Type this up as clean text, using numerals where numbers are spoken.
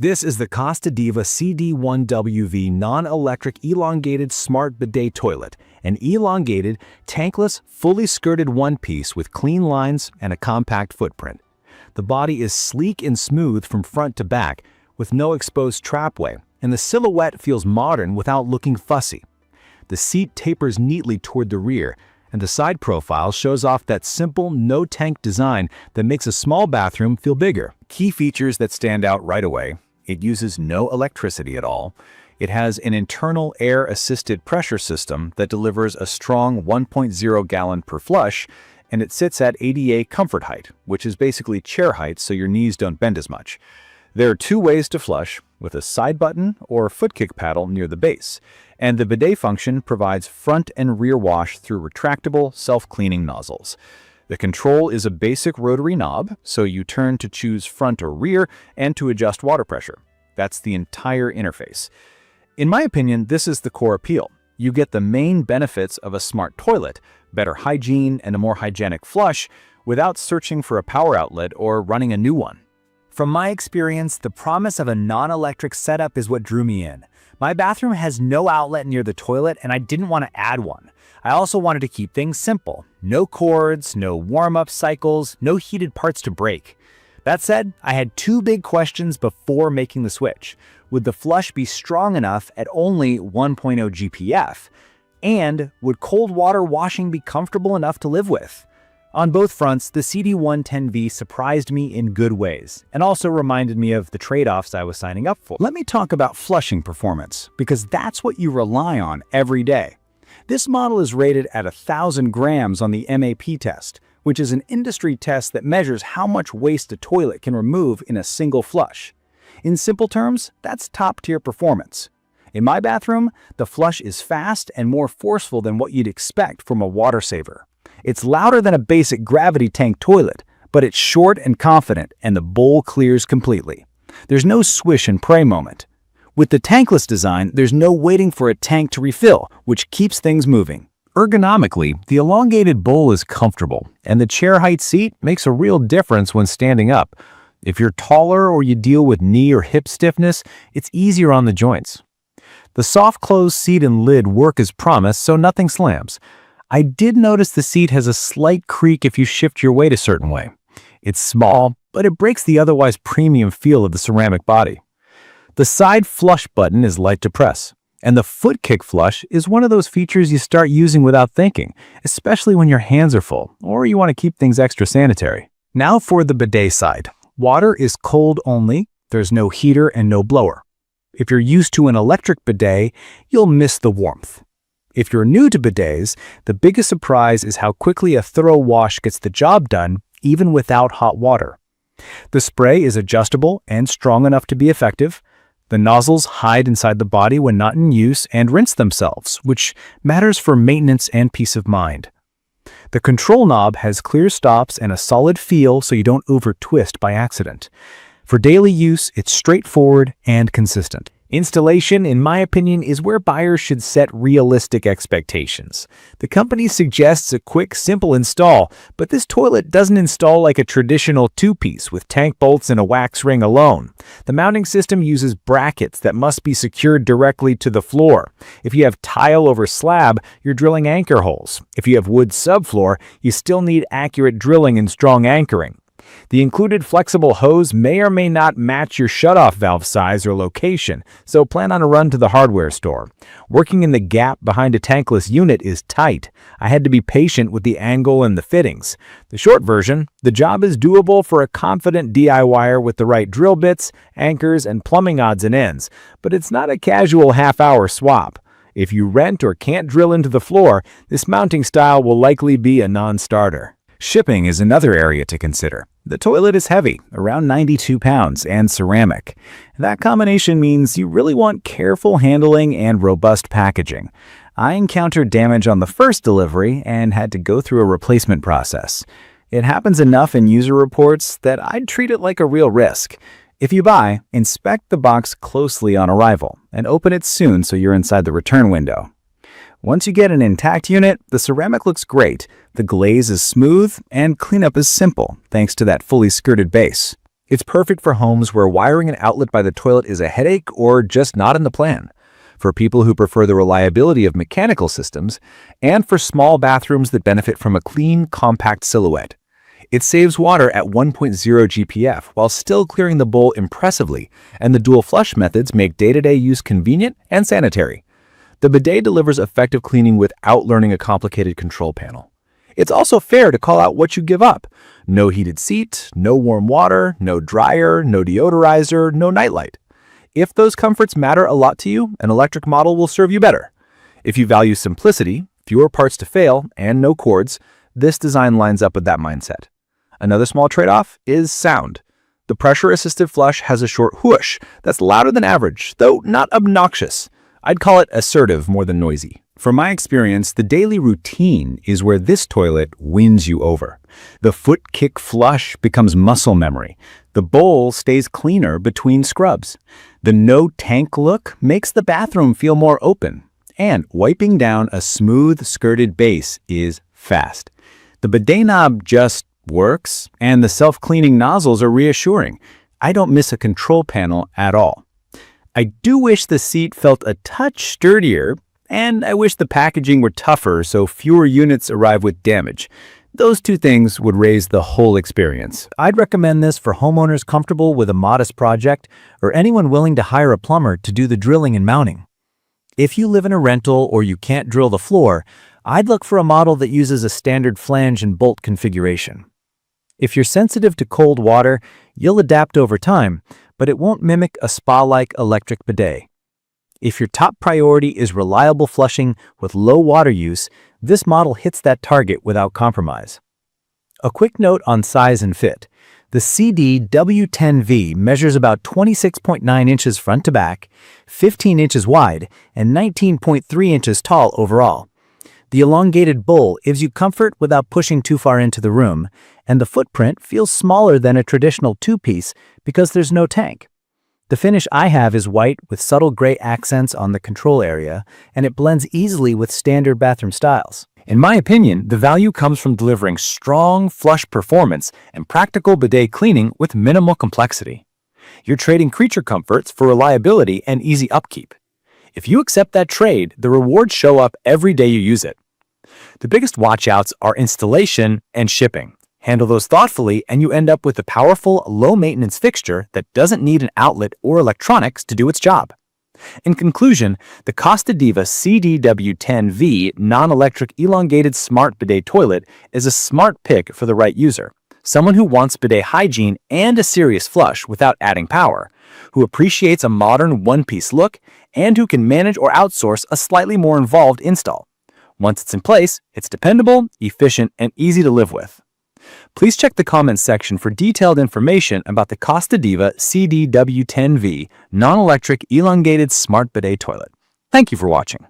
This is the CASTA DIVA CD-W10V non-electric elongated smart bidet toilet, an elongated, tankless, fully skirted one-piece with clean lines and a compact footprint. The body is sleek and smooth from front to back, with no exposed trapway, and the silhouette feels modern without looking fussy. The seat tapers neatly toward the rear, and the side profile shows off that simple, no-tank design that makes a small bathroom feel bigger. Key features that stand out right away: it uses no electricity at all. It has an internal air-assisted pressure system that delivers a strong 1.0 gallon per flush, and it sits at ADA comfort height, which is basically chair height so your knees don't bend as much. There are two ways to flush, with a side button or foot kick paddle near the base, and the bidet function provides front and rear wash through retractable, self-cleaning nozzles. The control is a basic rotary knob, so you turn to choose front or rear and to adjust water pressure. That's the entire interface. In my opinion, this is the core appeal. You get the main benefits of a smart toilet, better hygiene and a more hygienic flush, without searching for a power outlet or running a new one. From my experience, the promise of a non-electric setup is what drew me in. My bathroom has no outlet near the toilet, and I didn't want to add one. I also wanted to keep things simple. No cords, no warm-up cycles, no heated parts to break. That said, I had two big questions before making the switch. Would the flush be strong enough at only 1.0 GPF? And would cold water washing be comfortable enough to live with? On both fronts, the CD-W10V surprised me in good ways, and also reminded me of the trade-offs I was signing up for. Let me talk about flushing performance, because that's what you rely on every day. This model is rated at 1,000 grams on the MAP test, which is an industry test that measures how much waste a toilet can remove in a single flush. In simple terms, that's top-tier performance. In my bathroom, the flush is fast and more forceful than what you'd expect from a water saver. It's louder than a basic gravity tank toilet, but it's short and confident, and the bowl clears completely. There's no swish and pray moment. With the tankless design, there's no waiting for a tank to refill, which keeps things moving. Ergonomically, the elongated bowl is comfortable, and the chair height seat makes a real difference when standing up. If you're taller or you deal with knee or hip stiffness, it's easier on the joints. The soft close seat and lid work as promised, so nothing slams. I did notice the seat has a slight creak if you shift your weight a certain way. It's small, but it breaks the otherwise premium feel of the ceramic body. The side flush button is light to press, and the foot kick flush is one of those features you start using without thinking, especially when your hands are full or you want to keep things extra sanitary. Now for the bidet side. Water is cold only, there's no heater and no blower. If you're used to an electric bidet, you'll miss the warmth. If you're new to bidets, the biggest surprise is how quickly a thorough wash gets the job done, even without hot water. The spray is adjustable and strong enough to be effective. The nozzles hide inside the body when not in use and rinse themselves, which matters for maintenance and peace of mind. The control knob has clear stops and a solid feel so you don't over-twist by accident. For daily use, it's straightforward and consistent. Installation, in my opinion, is where buyers should set realistic expectations. The company suggests a quick, simple install, but this toilet doesn't install like a traditional two-piece with tank bolts and a wax ring alone. The mounting system uses brackets that must be secured directly to the floor. If you have tile over slab, you're drilling anchor holes. If you have wood subfloor, you still need accurate drilling and strong anchoring. The included flexible hose may or may not match your shutoff valve size or location, so plan on a run to the hardware store. Working in the gap behind a tankless unit is tight. I had to be patient with the angle and the fittings. The short version, the job is doable for a confident DIYer with the right drill bits, anchors, and plumbing odds and ends, but it's not a casual half-hour swap. If you rent or can't drill into the floor, this mounting style will likely be a non-starter. Shipping is another area to consider. The toilet is heavy, around 92 pounds, and ceramic. That combination means you really want careful handling and robust packaging. I encountered damage on the first delivery and had to go through a replacement process. It happens enough in user reports that I'd treat it like a real risk. If you buy, inspect the box closely on arrival and open it soon so you're inside the return window. Once you get an intact unit, the ceramic looks great, the glaze is smooth, and cleanup is simple thanks to that fully skirted base. It's perfect for homes where wiring an outlet by the toilet is a headache or just not in the plan, for people who prefer the reliability of mechanical systems, and for small bathrooms that benefit from a clean, compact silhouette. It saves water at 1.0 GPF while still clearing the bowl impressively, and the dual flush methods make day-to-day use convenient and sanitary. The bidet delivers effective cleaning without learning a complicated control panel. It's also fair to call out what you give up. No heated seat, no warm water, no dryer, no deodorizer, no nightlight. If those comforts matter a lot to you, an electric model will serve you better. If you value simplicity, fewer parts to fail, and no cords, this design lines up with that mindset. Another small trade-off is sound. The pressure-assisted flush has a short whoosh that's louder than average, though not obnoxious. I'd call it assertive more than noisy. From my experience, the daily routine is where this toilet wins you over. The foot kick flush becomes muscle memory. The bowl stays cleaner between scrubs. The no-tank look makes the bathroom feel more open. And wiping down a smooth, skirted base is fast. The bidet knob just works, and the self-cleaning nozzles are reassuring. I don't miss a control panel at all. I do wish the seat felt a touch sturdier, and I wish the packaging were tougher so fewer units arrive with damage. Those two things would raise the whole experience. I'd recommend this for homeowners comfortable with a modest project or anyone willing to hire a plumber to do the drilling and mounting. If you live in a rental or you can't drill the floor, I'd look for a model that uses a standard flange and bolt configuration. If you're sensitive to cold water, you'll adapt over time, but it won't mimic a spa-like electric bidet. If your top priority is reliable flushing with low water use, this model hits that target without compromise. A quick note on size and fit. The CD-W10V measures about 26.9 inches front to back, 15 inches wide, and 19.3 inches tall overall. The elongated bowl gives you comfort without pushing too far into the room, and the footprint feels smaller than a traditional two-piece because there's no tank. The finish I have is white with subtle gray accents on the control area, and it blends easily with standard bathroom styles. In my opinion, the value comes from delivering strong flush performance and practical bidet cleaning with minimal complexity. You're trading creature comforts for reliability and easy upkeep. If you accept that trade, the rewards show up every day you use it. The biggest watch-outs are installation and shipping. Handle those thoughtfully and you end up with a powerful, low-maintenance fixture that doesn't need an outlet or electronics to do its job. In conclusion, the CASTA DIVA CD-W10V non-electric elongated smart bidet toilet is a smart pick for the right user. Someone who wants bidet hygiene and a serious flush without adding power, who appreciates a modern one-piece look, and who can manage or outsource a slightly more involved install. Once it's in place, it's dependable, efficient, and easy to live with. Please check the comments section for detailed information about the CASTA DIVA CD-W10V non-electric elongated smart bidet toilet. Thank you for watching.